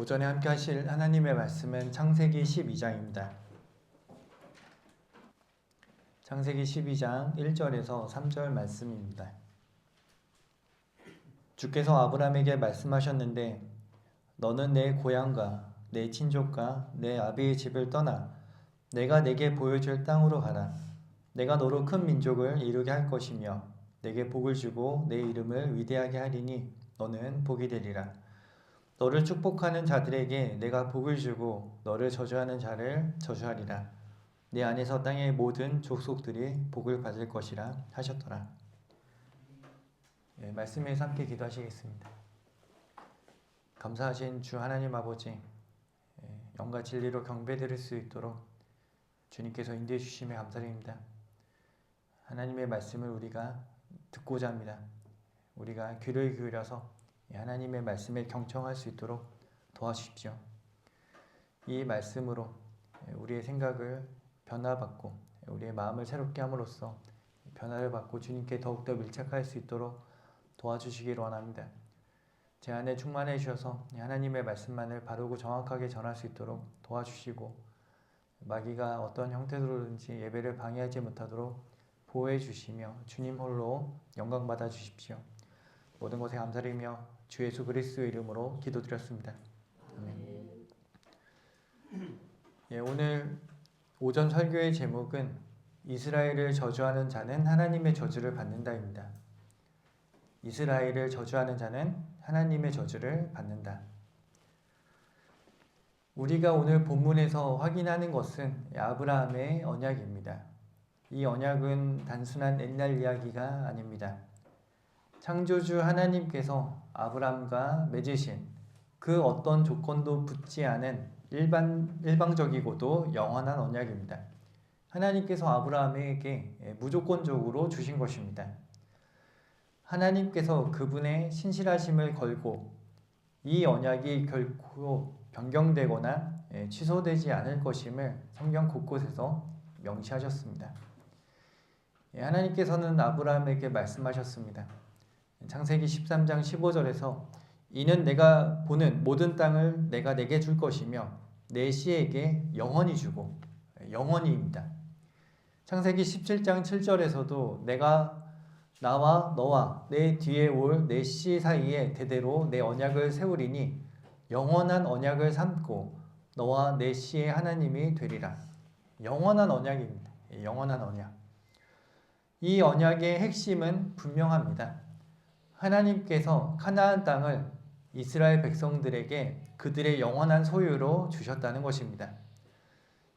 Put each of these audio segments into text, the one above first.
오전에 함께 하실 하나님의 말씀은 창세기 12장입니다. 창세기 12장 1절에서 3절 말씀입니다. 주께서 아브라함에게 말씀하셨는데 너는 내 고향과 내 친족과 내 아비의 집을 떠나 내가 내게 보여줄 땅으로 가라. 내가 너로 큰 민족을 이루게 할 것이며 내게 복을 주고 내 이름을 위대하게 하리니 너는 복이 되리라. 너를 축복하는 자들에게 내가 복을 주고 너를 저주하는 자를 저주하리라. 내 안에서 땅의 모든 족속들이 복을 받을 것이라 하셨더라. 말씀에서 함께 기도하시겠습니다. 감사하신 주 하나님 아버지, 영과 진리로 경배드릴 수 있도록 주님께서 인도해 주심에 감사드립니다. 하나님의 말씀을 우리가 듣고자 합니다. 우리가 귀를 기울여서 하나님의 말씀에 경청할 수 있도록 도와주십시오. 이 말씀으로 우리의 생각을 변화받고 우리의 마음을 새롭게 함으로써 변화를 받고 주님께 더욱더 밀착할 수 있도록 도와주시기를 원합니다. 제 안에 충만해 주셔서 하나님의 말씀만을 바르고 정확하게 전할 수 있도록 도와주시고 마귀가 어떤 형태로든지 예배를 방해하지 못하도록 보호해 주시며 주님 홀로 영광 받아 주십시오. 모든 것에 감사드리며 주 예수 그리스도의 이름으로 기도드렸습니다. 아멘. 오늘 오전 설교의 제목은 이스라엘을 저주하는 자는 하나님의 저주를 받는다입니다. 이스라엘을 저주하는 자는 하나님의 저주를 받는다. 우리가 오늘 본문에서 확인하는 것은 아브라함의 언약입니다. 이 언약은 단순한 옛날 이야기가 아닙니다. 창조주 하나님께서 아브라함과 맺으신 그 어떤 조건도 붙지 않은 일방적이고도 영원한 언약입니다. 하나님께서 아브라함에게 무조건적으로 주신 것입니다. 하나님께서 그분의 신실하심을 걸고 이 언약이 결코 변경되거나 취소되지 않을 것임을 성경 곳곳에서 명시하셨습니다. 하나님께서는 아브라함에게 말씀하셨습니다. 창세기 13장 15절에서 이는 내가 보는 모든 땅을 내가 내게 줄 것이며 내 씨에게 영원히 주고 영원히입니다. 창세기 17장 7절에서도 내가 나와 너와 내 뒤에 올 내 씨 사이에 대대로 내 언약을 세우리니 영원한 언약을 삼고 너와 내 씨의 하나님이 되리라. 영원한 언약입니다. 영원한 언약. 이 언약의 핵심은 분명합니다. 하나님께서 가나안 땅을 이스라엘 백성들에게 그들의 영원한 소유로 주셨다는 것입니다.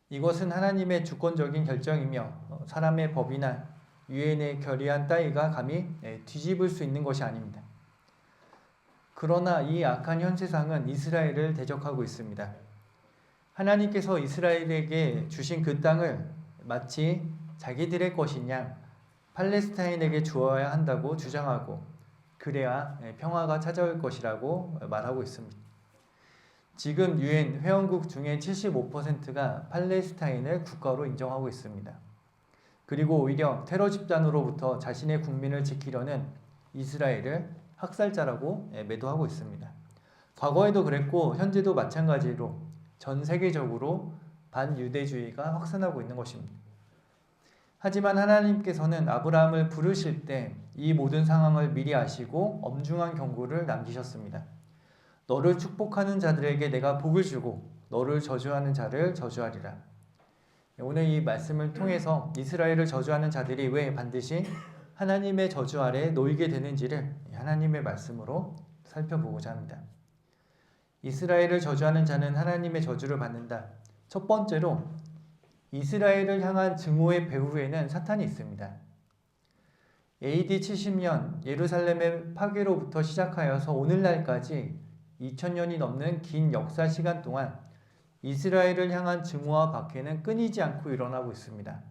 이것은 하나님의 주권적인 결정이며 사람의 법이나 유엔의 결의한 따위가 감히 뒤집을 수 있는 것이 아닙니다. 그러나 이 악한 현세상은 이스라엘을 대적하고 있습니다. 하나님께서 이스라엘에게 주신 그 땅을 마치 자기들의 것인 양 팔레스타인에게 주어야 한다고 주장하고 그래야 평화가 찾아올 것이라고 말하고 있습니다. 지금 유엔 회원국 중에 75%가 팔레스타인을 국가로 인정하고 있습니다. 그리고 오히려 테러 집단으로부터 자신의 국민을 지키려는 이스라엘을 학살자라고 매도하고 있습니다. 과거에도 그랬고 현재도 마찬가지로 전 세계적으로 반유대주의가 확산하고 있는 것입니다. 하지만 하나님께서는 아브라함을 부르실 때 이 모든 상황을 미리 아시고 엄중한 경고를 남기셨습니다. 너를 축복하는 자들에게 내가 복을 주고 너를 저주하는 자를 저주하리라. 오늘 이 말씀을 통해서 이스라엘을 저주하는 자들이 왜 반드시 하나님의 저주 아래 놓이게 되는지를 하나님의 말씀으로 살펴보고자 합니다. 이스라엘을 저주하는 자는 하나님의 저주를 받는다. 첫 번째로 이스라엘을 향한 증오의 배후에는 사탄이 있습니다. AD 70년 예루살렘의 파괴로부터 시작하여서 오늘날까지 2000년이 넘는 긴 역사 시간 동안 이스라엘을 향한 증오와 박해는 끊이지 않고 일어나고 있습니다.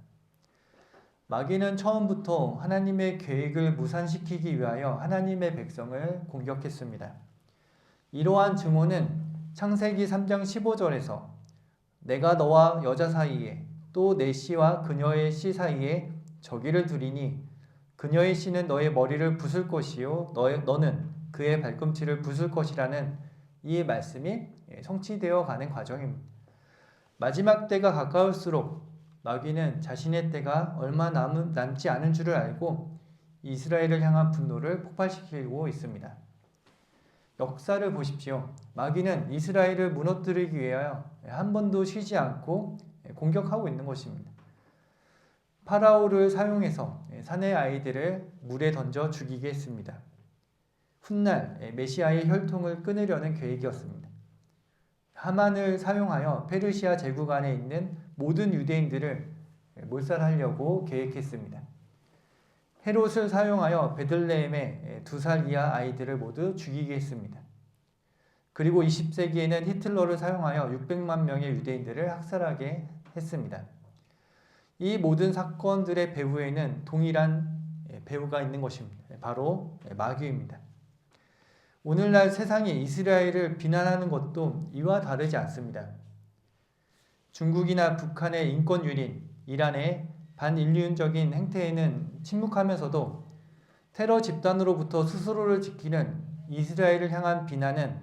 마귀는 처음부터 하나님의 계획을 무산시키기 위하여 하나님의 백성을 공격했습니다. 이러한 증오는 창세기 3장 15절에서 내가 너와 여자 사이에 또 내 씨와 그녀의 씨 사이에 저기를 두리니 그녀의 씨는 너의 머리를 부술 것이요 너는 그의 발꿈치를 부술 것이라는 이 말씀이 성취되어 가는 과정입니다. 마지막 때가 가까울수록 마귀는 자신의 때가 얼마 남지 않은 줄을 알고 이스라엘을 향한 분노를 폭발시키고 있습니다. 역사를 보십시오. 마귀는 이스라엘을 무너뜨리기 위하여 한 번도 쉬지 않고 공격하고 있는 것입니다. 파라오를 사용해서 사내 아이들을 물에 던져 죽이게 했습니다. 훗날 메시아의 혈통을 끊으려는 계획이었습니다. 하만을 사용하여 페르시아 제국 안에 있는 모든 유대인들을 몰살하려고 계획했습니다. 헤롯을 사용하여 베들레헴의 2살 이하 아이들을 모두 죽이게 했습니다. 그리고 20세기에는 히틀러를 사용하여 600만 명의 유대인들을 학살하게 했습니다. 이 모든 사건들의 배후에는 동일한 배후가 있는 것입니다. 바로 마귀입니다. 오늘날 세상이 이스라엘을 비난하는 것도 이와 다르지 않습니다. 중국이나 북한의 인권 유린, 이란의 반인륜적인 행태에는 침묵하면서도 테러 집단으로부터 스스로를 지키는 이스라엘을 향한 비난은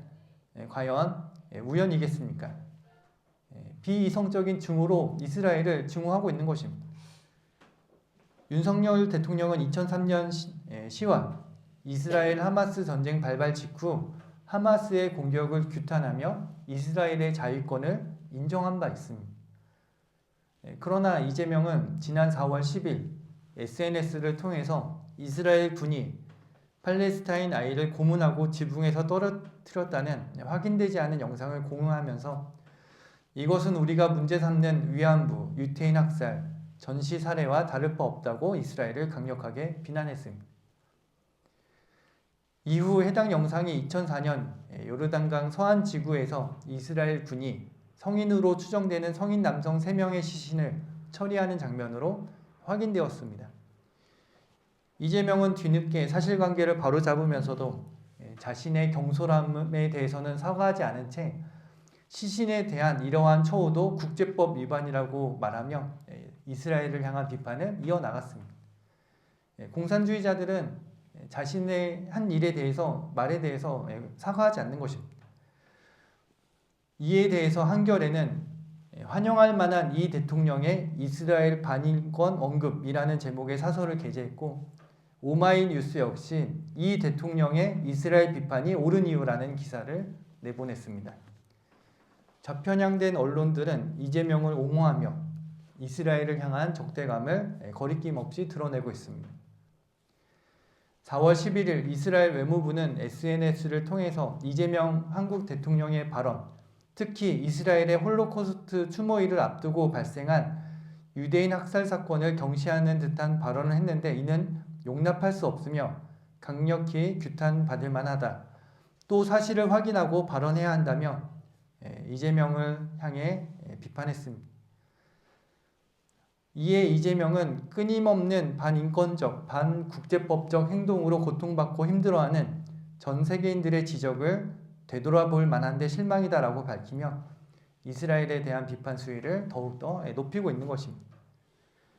과연 우연이겠습니까? 비이성적인 증오로 이스라엘을 증오하고 있는 것입니다. 윤석열 대통령은 2003년 10월 이스라엘 하마스 전쟁 발발 직후 하마스의 공격을 규탄하며 이스라엘의 자위권을 인정한 바 있습니다. 그러나 이재명은 지난 4월 10일 SNS를 통해서 이스라엘 군이 팔레스타인 아이를 고문하고 지붕에서 떨어뜨렸다는 확인되지 않은 영상을 공유하면서 이것은 우리가 문제 삼는 위안부, 유태인 학살, 전시 살해와 다를 바 없다고 이스라엘을 강력하게 비난했습니다. 이후 해당 영상이 2004년 요르단강 서안 지구에서 이스라엘 군이 성인으로 추정되는 성인 남성 3명의 시신을 처리하는 장면으로 확인되었습니다. 이재명은 뒤늦게 사실관계를 바로잡으면서도 자신의 경솔함에 대해서는 사과하지 않은 채 시신에 대한 이러한 처우도 국제법 위반이라고 말하며 이스라엘을 향한 비판을 이어나갔습니다. 공산주의자들은 자신의 한 일에 대해서 말에 대해서 사과하지 않는 것입니다. 이에 대해서 한겨레는 환영할 만한 이 대통령의 이스라엘 반인권 언급이라는 제목의 사설을 게재했고 오마이뉴스 역시 이 대통령의 이스라엘 비판이 옳은 이유라는 기사를 내보냈습니다. 좌편향된 언론들은 이재명을 옹호하며 이스라엘을 향한 적대감을 거리낌 없이 드러내고 있습니다. 4월 11일 이스라엘 외무부는 SNS를 통해서 이재명 한국 대통령의 발언, 특히 이스라엘의 홀로코스트 추모일을 앞두고 발생한 유대인 학살 사건을 경시하는 듯한 발언을 했는데 이는 용납할 수 없으며 강력히 규탄받을 만하다. 또 사실을 확인하고 발언해야 한다며 이재명을 향해 비판했습니다. 이에 이재명은 끊임없는 반인권적, 반국제법적 행동으로 고통받고 힘들어하는 전 세계인들의 지적을 되돌아볼 만한데 실망이다라고 밝히며 이스라엘에 대한 비판 수위를 더욱더 높이고 있는 것입니다.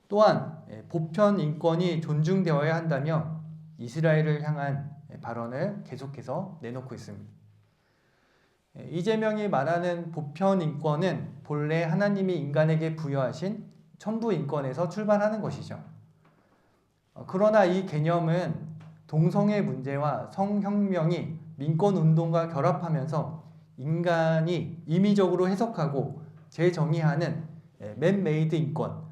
또한 보편 인권이 존중되어야 한다며 이스라엘을 향한 발언을 계속해서 내놓고 있습니다. 이재명이 말하는 보편 인권은 본래 하나님이 인간에게 부여하신 천부 인권에서 출발하는 것이죠. 그러나 이 개념은 동성애 문제와 성혁명이 민권운동과 결합하면서 인간이 임의적으로 해석하고 재정의하는 맨메이드 인권,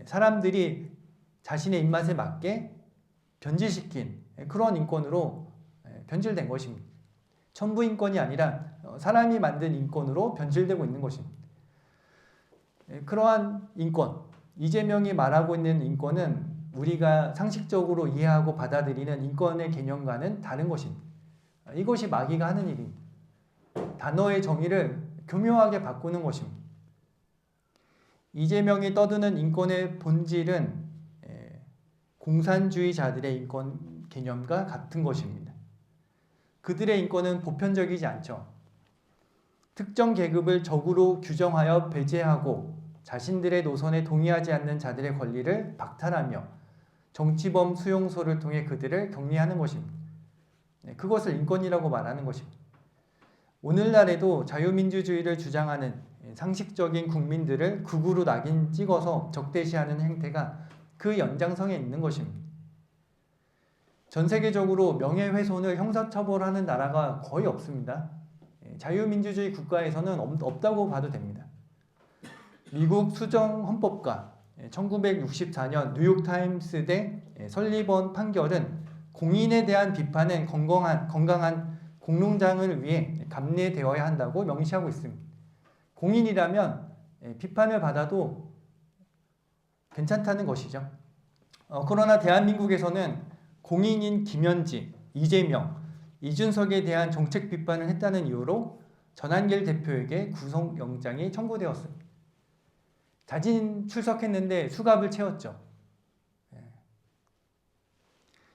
사람들이 자신의 입맛에 맞게 변질시킨 그런 인권으로 변질된 것입니다. 천부 인권이 아니라 사람이 만든 인권으로 변질되고 있는 것입니다. 그러한 인권, 이재명이 말하고 있는 인권은 우리가 상식적으로 이해하고 받아들이는 인권의 개념과는 다른 것입니다. 이것이 마귀가 하는 일입니다. 단어의 정의를 교묘하게 바꾸는 것입니다. 이재명이 떠드는 인권의 본질은 공산주의자들의 인권 개념과 같은 것입니다. 그들의 인권은 보편적이지 않죠. 특정 계급을 적으로 규정하여 배제하고 자신들의 노선에 동의하지 않는 자들의 권리를 박탈하며 정치범 수용소를 통해 그들을 격리하는 것입니다. 그것을 인권이라고 말하는 것입니다. 오늘날에도 자유민주주의를 주장하는 상식적인 국민들을 극우로 낙인 찍어서 적대시하는 행태가 그 연장선에 있는 것입니다. 전 세계적으로 명예훼손을 형사처벌하는 나라가 거의 없습니다. 자유민주주의 국가에서는 없다고 봐도 됩니다. 미국 수정헌법가 1964년 뉴욕타임스 대 설리번 판결은 공인에 대한 비판은 건강한 공론장을 위해 감내되어야 한다고 명시하고 있습니다. 공인이라면 비판을 받아도 괜찮다는 것이죠. 그러나 대한민국에서는 공인인 김현지, 이재명, 이준석에 대한 정책 비판을 했다는 이유로 전한길 대표에게 구속영장이 청구되었습니다. 자진 출석했는데 수갑을 채웠죠.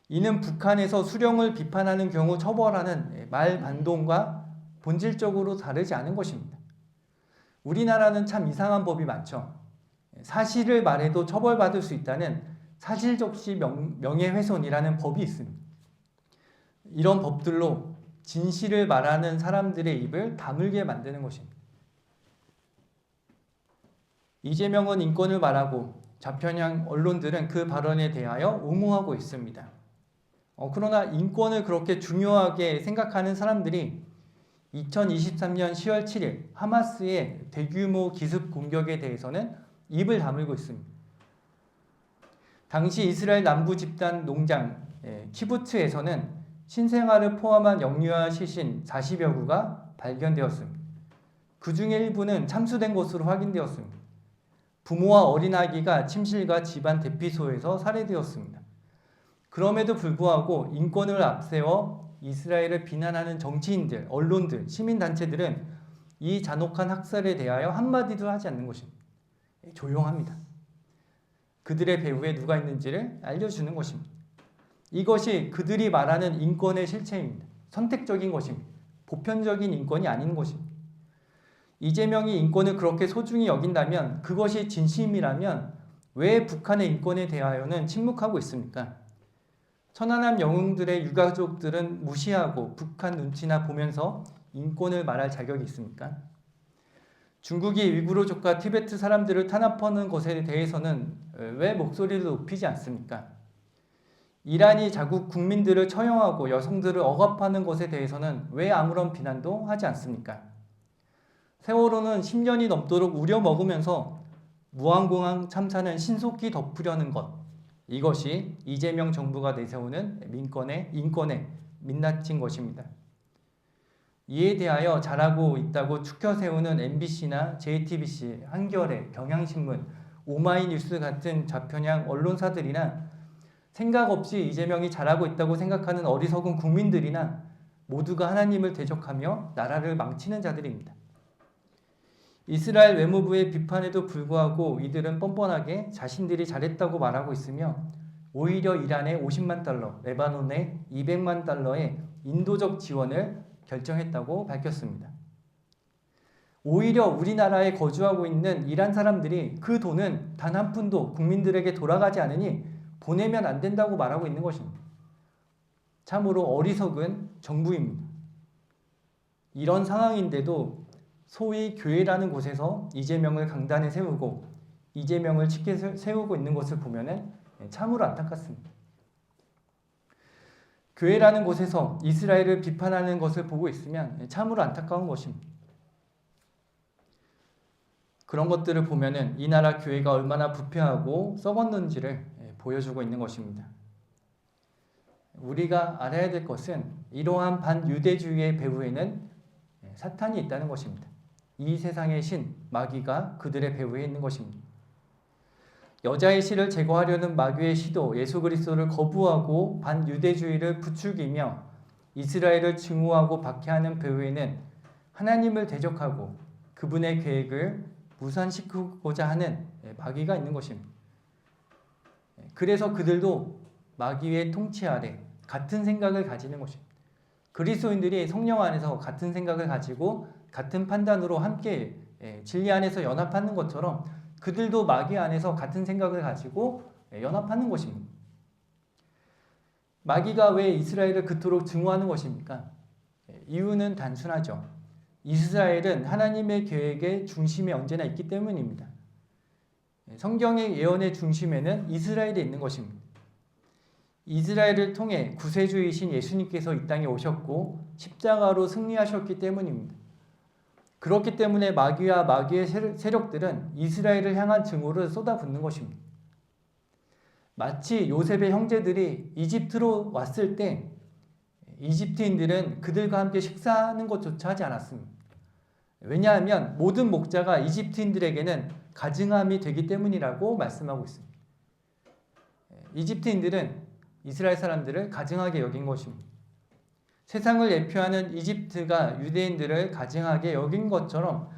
이는 북한에서 수령을 비판하는 경우 처벌하는 말 반동과 본질적으로 다르지 않은 것입니다. 우리나라는 참 이상한 법이 많죠. 사실을 말해도 처벌받을 수 있다는 사실적시 명예훼손이라는 법이 있습니다. 이런 법들로 진실을 말하는 사람들의 입을 다물게 만드는 것입니다. 이재명은 인권을 말하고 좌편향 언론들은 그 발언에 대하여 옹호하고 있습니다. 그러나 인권을 그렇게 중요하게 생각하는 사람들이 2023년 10월 7일 하마스의 대규모 기습 공격에 대해서는 입을 다물고 있습니다. 당시 이스라엘 남부 집단 농장 키부츠에서는 신생아를 포함한 영유아 시신 40여 구가 발견되었습니다. 그 중에 일부는 참수된 것으로 확인되었습니다. 부모와 어린아기가 침실과 집안 대피소에서 살해되었습니다. 그럼에도 불구하고 인권을 앞세워 이스라엘을 비난하는 정치인들, 언론들, 시민단체들은 이 잔혹한 학살에 대하여 한마디도 하지 않는 것입니다. 조용합니다. 그들의 배후에 누가 있는지를 알려주는 것입니다. 이것이 그들이 말하는 인권의 실체입니다. 선택적인 것입니다. 보편적인 인권이 아닌 것입니다. 이재명이 인권을 그렇게 소중히 여긴다면, 그것이 진심이라면 왜 북한의 인권에 대하여는 침묵하고 있습니까? 천안함 영웅들의 유가족들은 무시하고 북한 눈치나 보면서 인권을 말할 자격이 있습니까? 중국이 위구르족과 티베트 사람들을 탄압하는 것에 대해서는 왜 목소리를 높이지 않습니까? 이란이 자국 국민들을 처형하고 여성들을 억압하는 것에 대해서는 왜 아무런 비난도 하지 않습니까? 세월호는 10년이 넘도록 우려먹으면서 무한공항 참사는 신속히 덮으려는 것, 이것이 이재명 정부가 내세우는 인권의 민낯인 것입니다. 이에 대하여 잘하고 있다고 추켜세우는 MBC나 JTBC, 한겨레, 경향신문, 오마이뉴스 같은 좌편향 언론사들이나 생각 없이 이재명이 잘하고 있다고 생각하는 어리석은 국민들이나 모두가 하나님을 대적하며 나라를 망치는 자들입니다. 이스라엘 외무부의 비판에도 불구하고 이들은 뻔뻔하게 자신들이 잘했다고 말하고 있으며 오히려 이란에 50만 달러, 레바논에 200만 달러의 인도적 지원을 결정했다고 밝혔습니다. 오히려 우리나라에 거주하고 있는 이란 사람들이 그 돈은 단 한 푼도 국민들에게 돌아가지 않으니 보내면 안 된다고 말하고 있는 것입니다. 참으로 어리석은 정부입니다. 이런 상황인데도 소위 교회라는 곳에서 이재명을 강단에 세우고 이재명을 짙게 세우고 있는 것을 보면 참으로 안타깝습니다. 교회라는 곳에서 이스라엘을 비판하는 것을 보고 있으면 참으로 안타까운 것입니다. 그런 것들을 보면 이 나라 교회가 얼마나 부패하고 썩었는지를 보여주고 있는 것입니다. 우리가 알아야 될 것은 이러한 반유대주의의 배후에는 사탄이 있다는 것입니다. 이 세상의 신, 마귀가 그들의 배후에 있는 것입니다. 여자의 씨를 제거하려는 마귀의 시도, 예수 그리스도를 거부하고 반유대주의를 부추기며 이스라엘을 증오하고 박해하는 배후에는 하나님을 대적하고 그분의 계획을 무산시키고자 하는 마귀가 있는 것입니다. 그래서 그들도 마귀의 통치 아래 같은 생각을 가지는 것입니다. 그리스도인들이 성령 안에서 같은 생각을 가지고 같은 판단으로 함께 진리 안에서 연합하는 것처럼 그들도 마귀 안에서 같은 생각을 가지고 연합하는 것입니다. 마귀가 왜 이스라엘을 그토록 증오하는 것입니까? 이유는 단순하죠. 이스라엘은 하나님의 계획의 중심에 언제나 있기 때문입니다. 성경의 예언의 중심에는 이스라엘이 있는 것입니다. 이스라엘을 통해 구세주이신 예수님께서 이 땅에 오셨고 십자가로 승리하셨기 때문입니다. 그렇기 때문에 마귀와 마귀의 세력들은 이스라엘을 향한 증오를 쏟아붓는 것입니다. 마치 요셉의 형제들이 이집트로 왔을 때 이집트인들은 그들과 함께 식사하는 것조차 하지 않았습니다. 왜냐하면 모든 목자가 이집트인들에게는 가증함이 되기 때문이라고 말씀하고 있습니다. 이집트인들은 이스라엘 사람들을 가증하게 여긴 것입니다. 세상을 대표하는 이집트가 유대인들을 가증하게 여긴 것처럼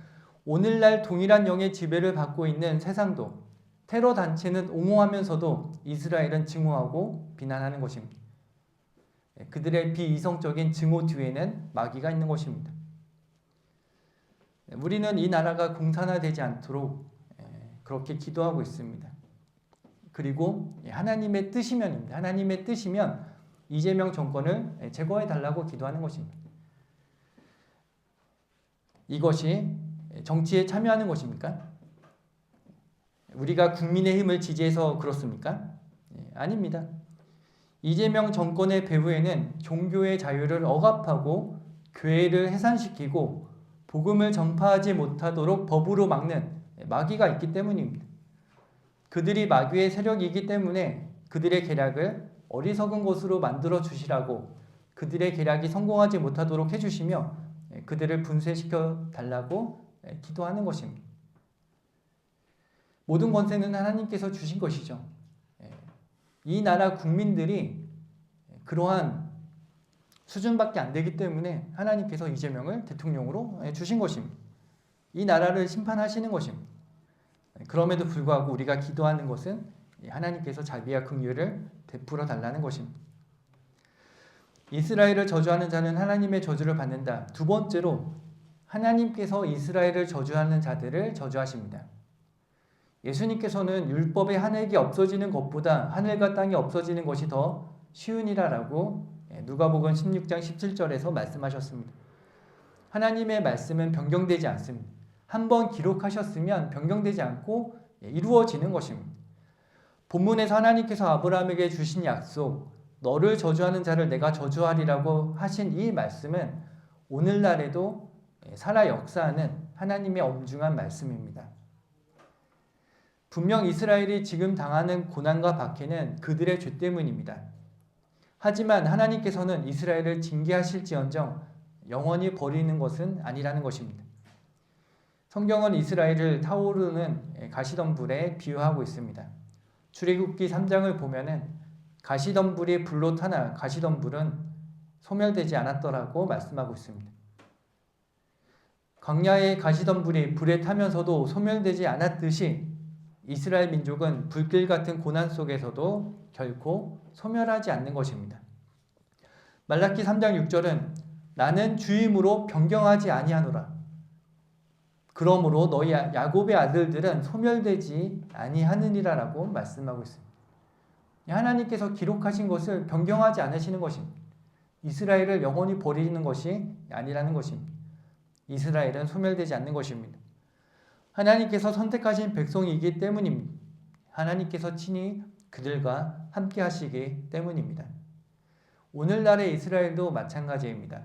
오늘날 동일한 영의 지배를 받고 있는 세상도 테러 단체는 옹호하면서도 이스라엘은 증오하고 비난하는 것입니다. 그들의 비이성적인 증오 뒤에는 마귀가 있는 것입니다. 우리는 이 나라가 공산화되지 않도록 그렇게 기도하고 있습니다. 그리고 하나님의 뜻이면입니다. 하나님의 뜻이면 이재명 정권을 제거해 달라고 기도하는 것입니다. 이것이 정치에 참여하는 것입니까? 우리가 국민의힘을 지지해서 그렇습니까? 아닙니다. 이재명 정권의 배후에는 종교의 자유를 억압하고 교회를 해산시키고 복음을 전파하지 못하도록 법으로 막는 마귀가 있기 때문입니다. 그들이 마귀의 세력이기 때문에 그들의 계략을 어리석은 것으로 만들어 주시라고 그들의 계략이 성공하지 못하도록 해주시며 그들을 분쇄시켜 달라고 기도하는 것입니다. 모든 권세는 하나님께서 주신 것이죠. 이 나라 국민들이 그러한 수준밖에 안 되기 때문에 하나님께서 이재명을 대통령으로 주신 것입니다. 이 나라를 심판하시는 것입니다. 그럼에도 불구하고 우리가 기도하는 것은 하나님께서 자비와 긍휼을 베풀어 달라는 것입니다. 이스라엘을 저주하는 자는 하나님의 저주를 받는다. 두 번째로 하나님께서 이스라엘을 저주하는 자들을 저주하십니다. 예수님께서는 율법의 한 획이 없어지는 것보다 하늘과 땅이 없어지는 것이 더 쉬우니라라고 누가복음 16장 17절에서 말씀하셨습니다. 하나님의 말씀은 변경되지 않습니다. 한번 기록하셨으면 변경되지 않고 이루어지는 것입니다. 본문에서 하나님께서 아브라함에게 주신 약속, 너를 저주하는 자를 내가 저주하리라고 하신 이 말씀은 오늘날에도 살아 역사하는 하나님의 엄중한 말씀입니다. 분명 이스라엘이 지금 당하는 고난과 박해는 그들의 죄 때문입니다. 하지만 하나님께서는 이스라엘을 징계하실지언정 영원히 버리는 것은 아니라는 것입니다. 성경은 이스라엘을 타오르는 가시덤불에 비유하고 있습니다. 출애굽기 3장을 보면은 가시덤불이 불로 타나 가시덤불은 소멸되지 않았더라고 말씀하고 있습니다. 광야의 가시덤불이 불에 타면서도 소멸되지 않았듯이 이스라엘 민족은 불길 같은 고난 속에서도 결코 소멸하지 않는 것입니다. 말라기 3장 6절은 나는 주임으로 변경하지 아니하노라. 그러므로 너희 야곱의 아들들은 소멸되지 아니하느니라라고 말씀하고 있습니다. 하나님께서 기록하신 것을 변경하지 않으시는 것입니다. 이스라엘을 영원히 버리는 것이 아니라는 것입니다. 이스라엘은 소멸되지 않는 것입니다. 하나님께서 선택하신 백성이기 때문입니다. 하나님께서 친히 그들과 함께 하시기 때문입니다. 오늘날의 이스라엘도 마찬가지입니다.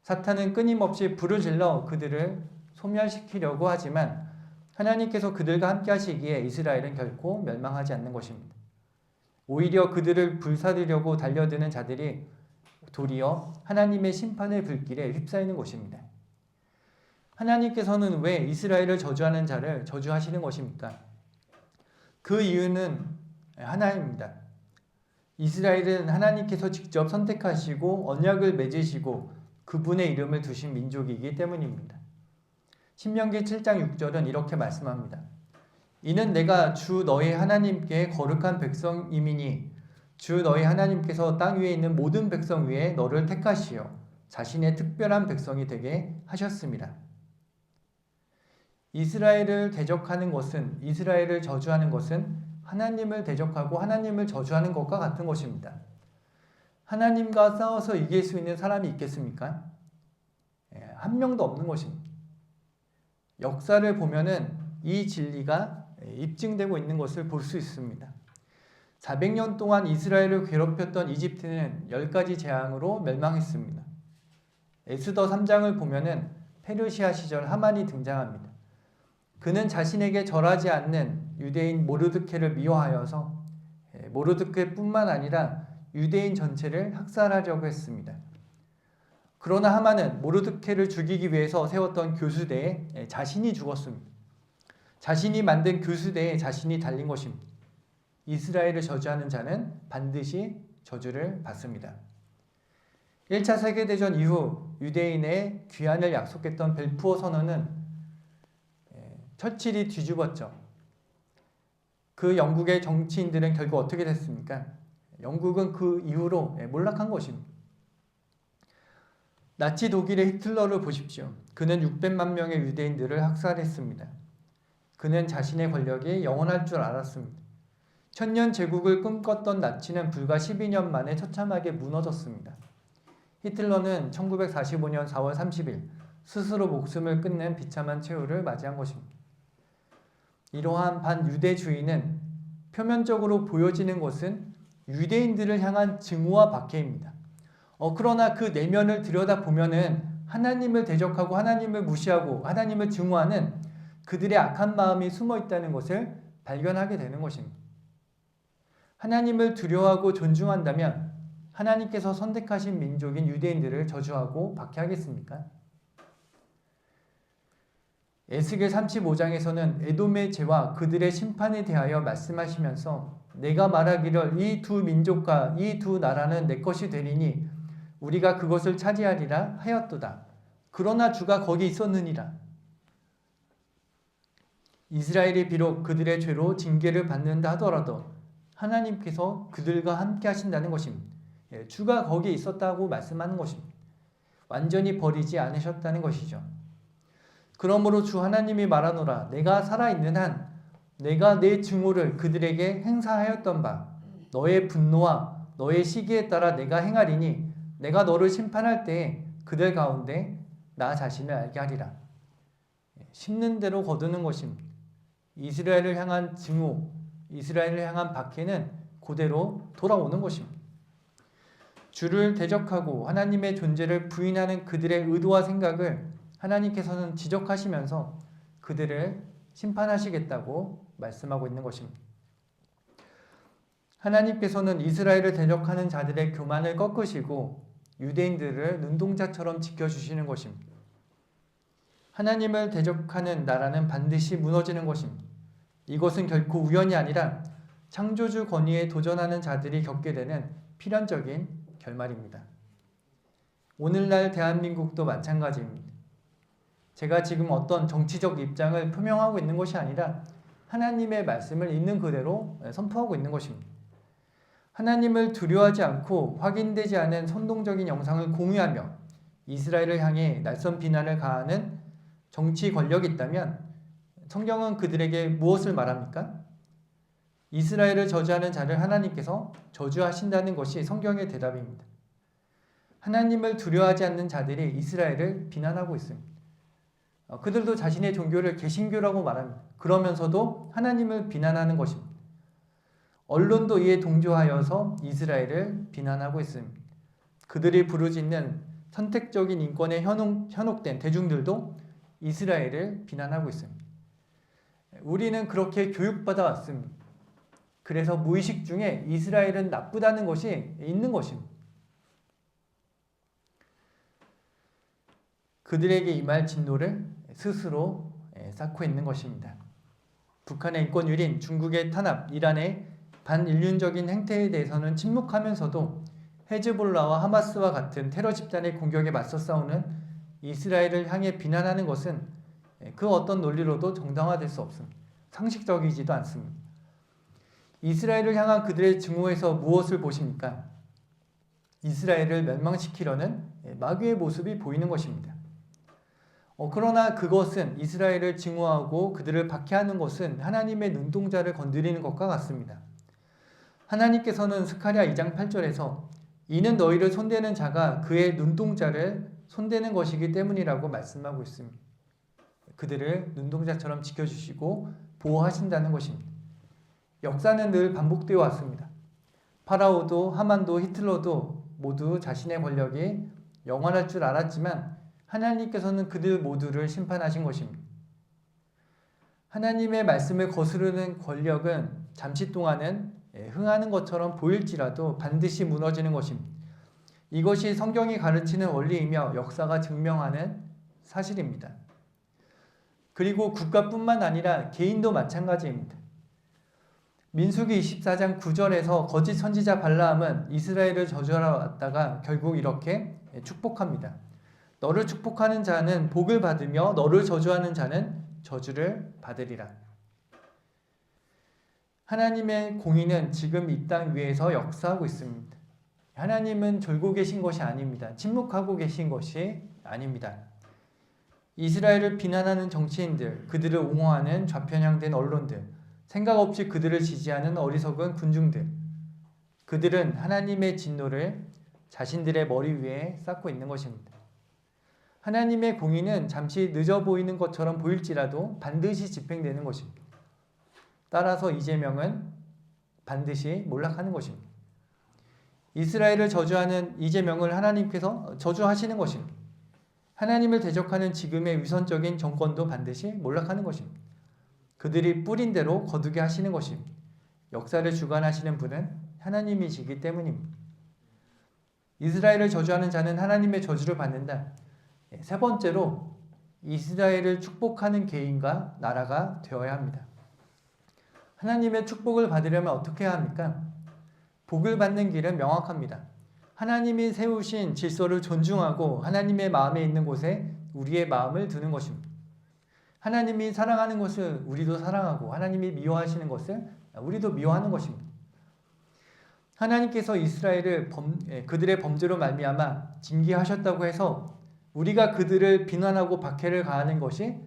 사탄은 끊임없이 불을 질러 그들을 소멸시키려고 하지만 하나님께서 그들과 함께 하시기에 이스라엘은 결코 멸망하지 않는 것입니다. 오히려 그들을 불사르려고 달려드는 자들이 도리어 하나님의 심판의 불길에 휩싸이는 것입니다. 하나님께서는 왜 이스라엘을 저주하는 자를 저주하시는 것입니까? 그 이유는 하나입니다. 이스라엘은 하나님께서 직접 선택하시고 언약을 맺으시고 그분의 이름을 두신 민족이기 때문입니다. 신명기 7장 6절은 이렇게 말씀합니다. 이는 내가 주 너희 하나님께 거룩한 백성임이니 주 너희 하나님께서 땅 위에 있는 모든 백성 위에 너를 택하시어 자신의 특별한 백성이 되게 하셨습니다. 이스라엘을 대적하는 것은, 이스라엘을 저주하는 것은 하나님을 대적하고 하나님을 저주하는 것과 같은 것입니다. 하나님과 싸워서 이길 수 있는 사람이 있겠습니까? 한 명도 없는 것입니다. 역사를 보면은 이 진리가 입증되고 있는 것을 볼 수 있습니다. 400년 동안 이스라엘을 괴롭혔던 이집트는 10가지 재앙으로 멸망했습니다. 에스더 3장을 보면은 페르시아 시절 하만이 등장합니다. 그는 자신에게 절하지 않는 유대인 모르드케를 미워하여서 모르드케뿐만 아니라 유대인 전체를 학살하려고 했습니다. 그러나 하만은 모르드케를 죽이기 위해서 세웠던 교수대에 자신이 죽었습니다. 자신이 만든 교수대에 자신이 달린 것입니다. 이스라엘을 저주하는 자는 반드시 저주를 받습니다. 1차 세계대전 이후 유대인의 귀환을 약속했던 벨푸어 선언은 처칠이 뒤집었죠. 그 영국의 정치인들은 결국 어떻게 됐습니까? 영국은 그 이후로 몰락한 것입니다. 나치 독일의 히틀러를 보십시오. 그는 600만 명의 유대인들을 학살했습니다. 그는 자신의 권력이 영원할 줄 알았습니다. 천년 제국을 꿈꿨던 나치는 불과 12년 만에 처참하게 무너졌습니다. 히틀러는 1945년 4월 30일 스스로 목숨을 끊는 비참한 최후를 맞이한 것입니다. 이러한 반유대주의는 표면적으로 보여지는 것은 유대인들을 향한 증오와 박해입니다. 그러나 그 내면을 들여다보면은 하나님을 대적하고 하나님을 무시하고 하나님을 증오하는 그들의 악한 마음이 숨어 있다는 것을 발견하게 되는 것입니다. 하나님을 두려워하고 존중한다면 하나님께서 선택하신 민족인 유대인들을 저주하고 박해하겠습니까? 에스겔 35장에서는 에돔의 죄와 그들의 심판에 대하여 말씀하시면서 내가 말하기를 이 두 민족과 이 두 나라는 내 것이 되리니 우리가 그것을 차지하리라 하였도다. 그러나 주가 거기 있었느니라. 이스라엘이 비록 그들의 죄로 징계를 받는다 하더라도 하나님께서 그들과 함께 하신다는 것입니다. 주가 거기에 있었다고 말씀하는 것입니다. 완전히 버리지 않으셨다는 것이죠. 그러므로 주 하나님이 말하노라 내가 살아있는 한 내가 내 증오를 그들에게 행사하였던 바 너의 분노와 너의 시기에 따라 내가 행하리니 내가 너를 심판할 때에 그들 가운데 나 자신을 알게 하리라. 심는 대로 거두는 것입니다. 이스라엘을 향한 증오, 이스라엘을 향한 박해는 그대로 돌아오는 것입니다. 주를 대적하고 하나님의 존재를 부인하는 그들의 의도와 생각을 하나님께서는 지적하시면서 그들을 심판하시겠다고 말씀하고 있는 것입니다. 하나님께서는 이스라엘을 대적하는 자들의 교만을 꺾으시고 유대인들을 눈동자처럼 지켜주시는 것입니다. 하나님을 대적하는 나라는 반드시 무너지는 것입니다. 이것은 결코 우연이 아니라 창조주 권위에 도전하는 자들이 겪게 되는 필연적인 결말입니다. 오늘날 대한민국도 마찬가지입니다. 제가 지금 어떤 정치적 입장을 표명하고 있는 것이 아니라 하나님의 말씀을 있는 그대로 선포하고 있는 것입니다. 하나님을 두려워하지 않고 확인되지 않은 선동적인 영상을 공유하며 이스라엘을 향해 낯선 비난을 가하는 정치 권력이 있다면 성경은 그들에게 무엇을 말합니까? 이스라엘을 저주하는 자를 하나님께서 저주하신다는 것이 성경의 대답입니다. 하나님을 두려워하지 않는 자들이 이스라엘을 비난하고 있습니다. 그들도 자신의 종교를 개신교라고 말합니다. 그러면서도 하나님을 비난하는 것입니다. 언론도 이에 동조하여서 이스라엘을 비난하고 있습니다. 그들이 부르짖는 선택적인 인권에 현혹된 대중들도 이스라엘을 비난하고 있습니다. 우리는 그렇게 교육받아 왔습니다. 그래서 무의식 중에 이스라엘은 나쁘다는 것이 있는 것입니다. 그들에게 임할 진노를 스스로 쌓고 있는 것입니다. 북한의 인권 유린, 중국의 탄압, 이란의 반인륜적인 행태에 대해서는 침묵하면서도 헤즈볼라와 하마스와 같은 테러 집단의 공격에 맞서 싸우는 이스라엘을 향해 비난하는 것은 그 어떤 논리로도 정당화될 수 없습니다. 상식적이지도 않습니다. 이스라엘을 향한 그들의 증오에서 무엇을 보십니까? 이스라엘을 멸망시키려는 마귀의 모습이 보이는 것입니다. 그러나 그것은 이스라엘을 증오하고 그들을 박해하는 것은 하나님의 눈동자를 건드리는 것과 같습니다. 하나님께서는 스가랴 2장 8절에서 이는 너희를 손대는 자가 그의 눈동자를 손대는 것이기 때문이라고 말씀하고 있습니다. 그들을 눈동자처럼 지켜주시고 보호하신다는 것입니다. 역사는 늘 반복되어 왔습니다. 파라오도 하만도 히틀러도 모두 자신의 권력이 영원할 줄 알았지만 하나님께서는 그들 모두를 심판하신 것입니다. 하나님의 말씀을 거스르는 권력은 잠시 동안은 흥하는 것처럼 보일지라도 반드시 무너지는 것입니다. 이것이 성경이 가르치는 원리이며 역사가 증명하는 사실입니다. 그리고 국가뿐만 아니라 개인도 마찬가지입니다. 민수기 24장 9절에서 거짓 선지자 발라함은 이스라엘을 저주하러 왔다가 결국 이렇게 축복합니다. 너를 축복하는 자는 복을 받으며 너를 저주하는 자는 저주를 받으리라. 하나님의 공의는 지금 이 땅 위에서 역사하고 있습니다. 하나님은 졸고 계신 것이 아닙니다. 침묵하고 계신 것이 아닙니다. 이스라엘을 비난하는 정치인들, 그들을 옹호하는 좌편향된 언론들, 생각 없이 그들을 지지하는 어리석은 군중들, 그들은 하나님의 진노를 자신들의 머리 위에 쌓고 있는 것입니다. 하나님의 공의는 잠시 늦어 보이는 것처럼 보일지라도 반드시 집행되는 것입니다. 따라서 이재명은 반드시 몰락하는 것입니다. 이스라엘을 저주하는 이재명을 하나님께서 저주하시는 것입니다. 하나님을 대적하는 지금의 위선적인 정권도 반드시 몰락하는 것입니다. 그들이 뿌린 대로 거두게 하시는 것입니다. 역사를 주관하시는 분은 하나님이시기 때문입니다. 이스라엘을 저주하는 자는 하나님의 저주를 받는다. 세 번째로 이스라엘을 축복하는 개인과 나라가 되어야 합니다. 하나님의 축복을 받으려면 어떻게 해야 합니까? 복을 받는 길은 명확합니다. 하나님이 세우신 질서를 존중하고 하나님의 마음에 있는 곳에 우리의 마음을 두는 것입니다. 하나님이 사랑하는 것을 우리도 사랑하고 하나님이 미워하시는 것을 우리도 미워하는 것입니다. 하나님께서 이스라엘을 그들의 범죄로 말미암아 징계하셨다고 해서 우리가 그들을 비난하고 박해를 가하는 것이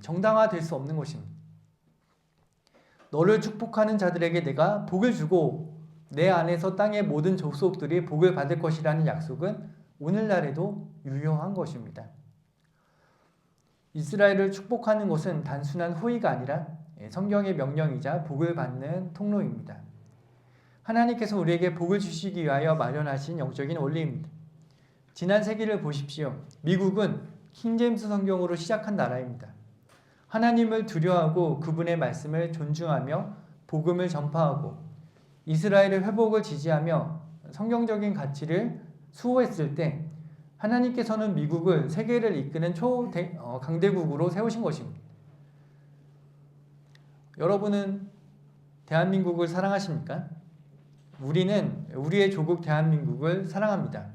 정당화될 수 없는 것입니다. 너를 축복하는 자들에게 내가 복을 주고 내 안에서 땅의 모든 족속들이 복을 받을 것이라는 약속은 오늘날에도 유효한 것입니다. 이스라엘을 축복하는 것은 단순한 호의가 아니라 성경의 명령이자 복을 받는 통로입니다. 하나님께서 우리에게 복을 주시기 위하여 마련하신 영적인 원리입니다. 지난 세기를 보십시오. 미국은 킹제임스 성경으로 시작한 나라입니다. 하나님을 두려워하고 그분의 말씀을 존중하며 복음을 전파하고 이스라엘의 회복을 지지하며 성경적인 가치를 수호했을 때 하나님께서는 미국을 세계를 이끄는 강대국으로 세우신 것입니다. 여러분은 대한민국을 사랑하십니까? 우리는 우리의 조국 대한민국을 사랑합니다.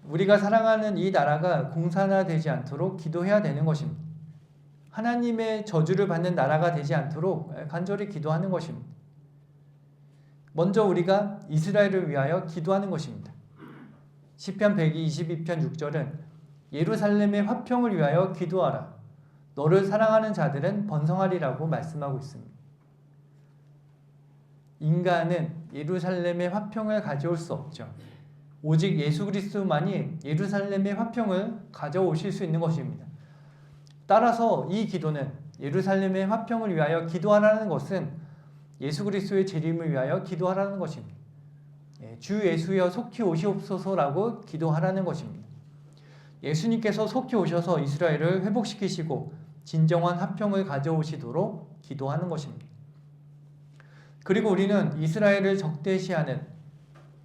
우리가 사랑하는 이 나라가 공산화되지 않도록 기도해야 되는 것입니다. 하나님의 저주를 받는 나라가 되지 않도록 간절히 기도하는 것입니다. 먼저 우리가 이스라엘을 위하여 기도하는 것입니다. 시편 122편 6절은 예루살렘의 화평을 위하여 기도하라. 너를 사랑하는 자들은 번성하리라고 말씀하고 있습니다. 인간은 예루살렘의 화평을 가져올 수 없죠. 오직 예수 그리스도만이 예루살렘의 화평을 가져오실 수 있는 것입니다. 따라서 이 기도는 예루살렘의 화평을 위하여 기도하라는 것은 예수 그리스도의 재림을 위하여 기도하라는 것입니다. 주 예수여 속히 오시옵소서라고 기도하라는 것입니다. 예수님께서 속히 오셔서 이스라엘을 회복시키시고 진정한 화평을 가져오시도록 기도하는 것입니다. 그리고 우리는 이스라엘을 적대시하는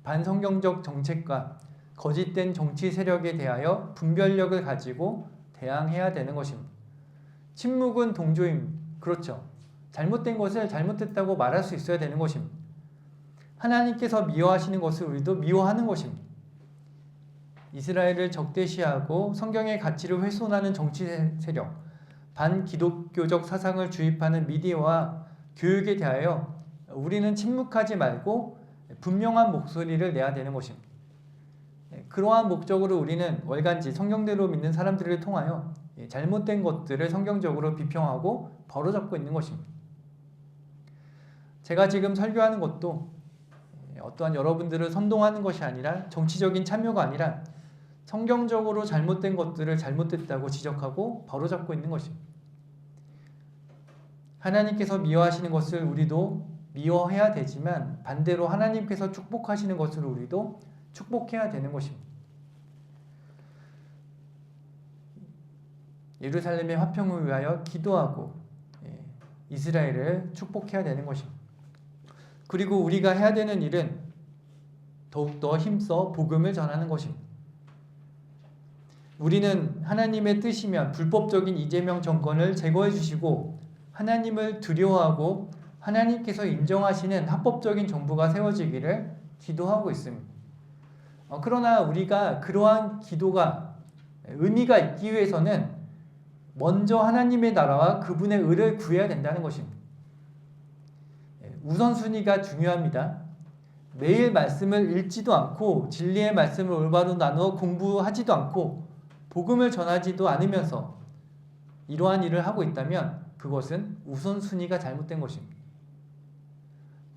반성경적 정책과 거짓된 정치 세력에 대하여 분별력을 가지고 대항해야 되는 것입니다. 침묵은 동조입니다. 그렇죠. 잘못된 것을 잘못됐다고 말할 수 있어야 되는 것입니다. 하나님께서 미워하시는 것을 우리도 미워하는 것입니다. 이스라엘을 적대시하고 성경의 가치를 훼손하는 정치 세력, 반기독교적 사상을 주입하는 미디어와 교육에 대하여 우리는 침묵하지 말고 분명한 목소리를 내야 되는 것입니다. 그러한 목적으로 우리는 월간지 성경대로 믿는 사람들을 통하여 잘못된 것들을 성경적으로 비평하고 바로잡고 있는 것입니다. 제가 지금 설교하는 것도 어떠한 여러분들을 선동하는 것이 아니라 정치적인 참여가 아니라 성경적으로 잘못된 것들을 잘못됐다고 지적하고 바로잡고 있는 것입니다. 하나님께서 미워하시는 것을 우리도 미워해야 되지만 반대로 하나님께서 축복하시는 것을 우리도 축복해야 되는 것입니다. 예루살렘의 화평을 위하여 기도하고 이스라엘을 축복해야 되는 것입니다. 그리고 우리가 해야 되는 일은 더욱더 힘써 복음을 전하는 것입니다. 우리는 하나님의 뜻이면 불법적인 이재명 정권을 제거해 주시고 하나님을 두려워하고 하나님께서 인정하시는 합법적인 정부가 세워지기를 기도하고 있습니다. 그러나 우리가 그러한 기도가 의미가 있기 위해서는 먼저 하나님의 나라와 그분의 의를 구해야 된다는 것입니다. 우선순위가 중요합니다. 매일 말씀을 읽지도 않고 진리의 말씀을 올바로 나누어 공부하지도 않고 복음을 전하지도 않으면서 이러한 일을 하고 있다면 그것은 우선순위가 잘못된 것입니다.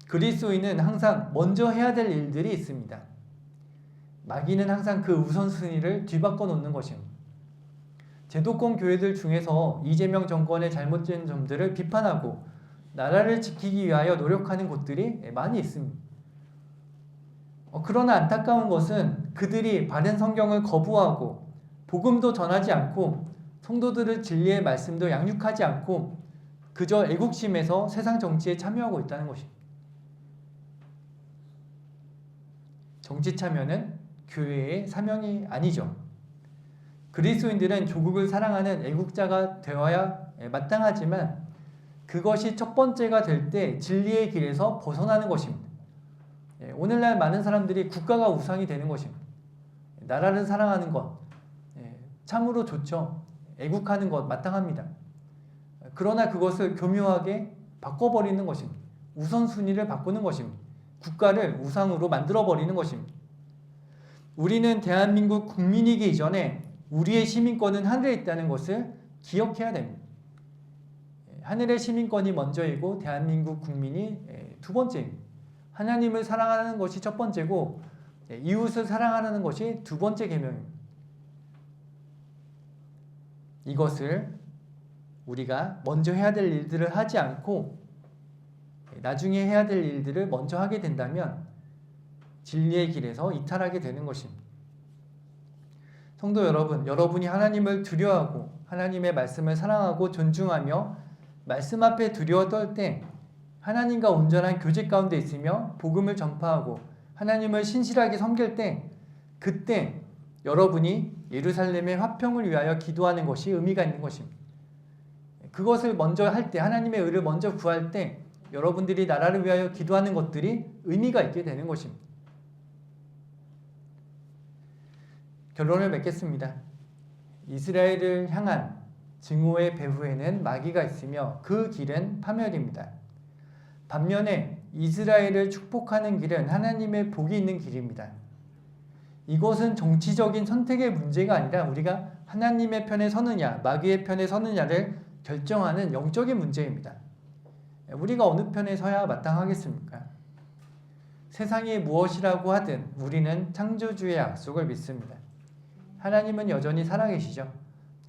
그리스도인은 항상 먼저 해야 될 일들이 있습니다. 마귀는 항상 그 우선순위를 뒤바꿔 놓는 것입니다. 제도권 교회들 중에서 이재명 정권의 잘못된 점들을 비판하고 나라를 지키기 위하여 노력하는 곳들이 많이 있습니다. 그러나 안타까운 것은 그들이 바른 성경을 거부하고 복음도 전하지 않고 성도들의 진리의 말씀도 양육하지 않고 그저 애국심에서 세상 정치에 참여하고 있다는 것입니다. 정치 참여는 교회의 사명이 아니죠. 그리스도인들은 조국을 사랑하는 애국자가 되어야 마땅하지만 그것이 첫 번째가 될 때 진리의 길에서 벗어나는 것입니다. 오늘날 많은 사람들이 국가가 우상이 되는 것입니다. 나라를 사랑하는 것 참으로 좋죠. 애국하는 것 마땅합니다. 그러나 그것을 교묘하게 바꿔버리는 것입니다. 우선순위를 바꾸는 것입니다. 국가를 우상으로 만들어버리는 것입니다. 우리는 대한민국 국민이기 이전에 우리의 시민권은 하늘에 있다는 것을 기억해야 됩니다. 하늘의 시민권이 먼저이고 대한민국 국민이 두 번째입니다. 하나님을 사랑하는 것이 첫 번째고 이웃을 사랑하는 것이 두 번째 계명입니다. 이것을 우리가 먼저 해야 될 일들을 하지 않고 나중에 해야 될 일들을 먼저 하게 된다면 진리의 길에서 이탈하게 되는 것입니다. 성도 여러분, 여러분이 하나님을 두려워하고 하나님의 말씀을 사랑하고 존중하며 말씀 앞에 두려워 떨 때 하나님과 온전한 교제 가운데 있으며 복음을 전파하고 하나님을 신실하게 섬길 때 그때 여러분이 예루살렘의 화평을 위하여 기도하는 것이 의미가 있는 것입니다. 그것을 먼저 할 때 하나님의 의를 먼저 구할 때 여러분들이 나라를 위하여 기도하는 것들이 의미가 있게 되는 것입니다. 결론을 맺겠습니다. 이스라엘을 향한 증오의 배후에는 마귀가 있으며 그 길은 파멸입니다. 반면에 이스라엘을 축복하는 길은 하나님의 복이 있는 길입니다. 이것은 정치적인 선택의 문제가 아니라 우리가 하나님의 편에 서느냐 마귀의 편에 서느냐를 결정하는 영적인 문제입니다. 우리가 어느 편에 서야 마땅하겠습니까? 세상이 무엇이라고 하든 우리는 창조주의 약속을 믿습니다. 하나님은 여전히 살아계시죠.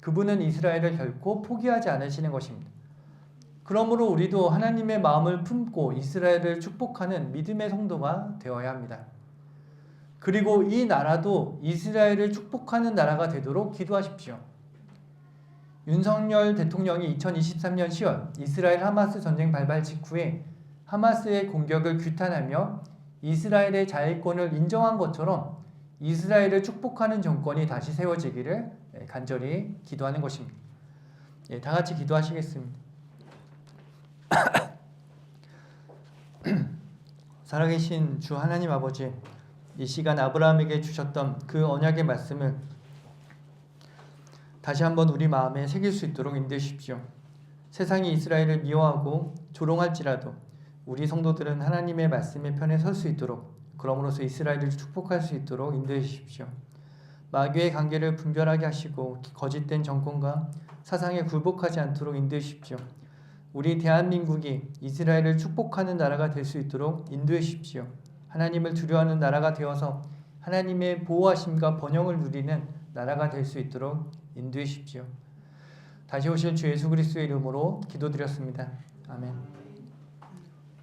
그분은 이스라엘을 결코 포기하지 않으시는 것입니다. 그러므로 우리도 하나님의 마음을 품고 이스라엘을 축복하는 믿음의 성도가 되어야 합니다. 그리고 이 나라도 이스라엘을 축복하는 나라가 되도록 기도하십시오. 윤석열 대통령이 2023년 10월 이스라엘 하마스 전쟁 발발 직후에 하마스의 공격을 규탄하며 이스라엘의 자율권을 인정한 것처럼 이스라엘을 축복하는 정권이 다시 세워지기를 간절히 기도하는 것입니다. 다 같이 기도하시겠습니다. 살아계신 주 하나님 아버지, 이 시간 아브라함에게 주셨던 그 언약의 말씀을 다시 한번 우리 마음에 새길 수 있도록 인도하십시오. 세상이 이스라엘을 미워하고 조롱할지라도 우리 성도들은 하나님의 말씀의 편에 설 수 있도록, 그러므로서 이스라엘을 축복할 수 있도록 인도해 주십시오. 마귀의 관계를 분별하게 하시고 거짓된 정권과 사상에 굴복하지 않도록 인도해 주십시오. 우리 대한민국이 이스라엘을 축복하는 나라가 될 수 있도록 인도해 주십시오. 하나님을 두려워하는 나라가 되어서 하나님의 보호하심과 번영을 누리는 나라가 될 수 있도록 인도해 주십시오. 다시 오실 주 예수 그리스도의 이름으로 기도드렸습니다. 아멘.